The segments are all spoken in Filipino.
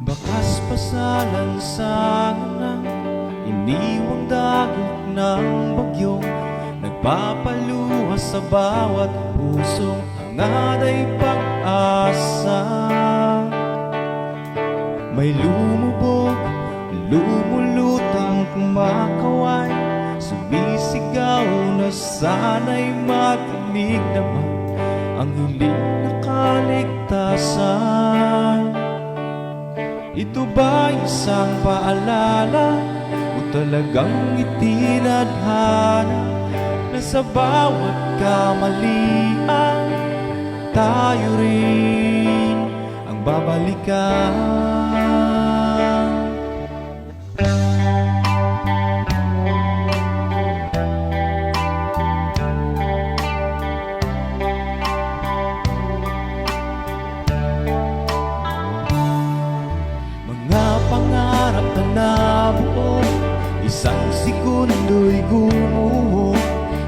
Bakas pa sa lansangan, iniwang dagok ng bagyong nagpapaluha sa bawat pusong hangad ay pag-asa. May lumubog, lumulutang kumakaway, sumisigaw na sana'y matinig naman ang huling nakaligtasan. Ito ba isang paalala o talagang itinadhana na sa bawat kamalian tayo rin ang babalikan? Pangarap na nabuo, isang sekundo'y gumuho,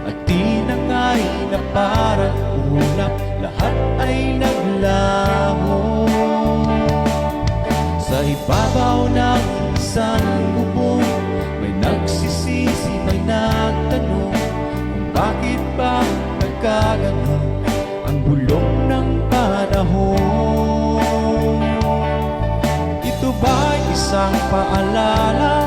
at tinangay na parang ulap, lahat ay naglaho. Sa ibabaw ng isang bubong, may nagsisisi, may nagtanong kung bakit ba nagkaganon ang bulong ng panahon. Ito ba'y isang paalala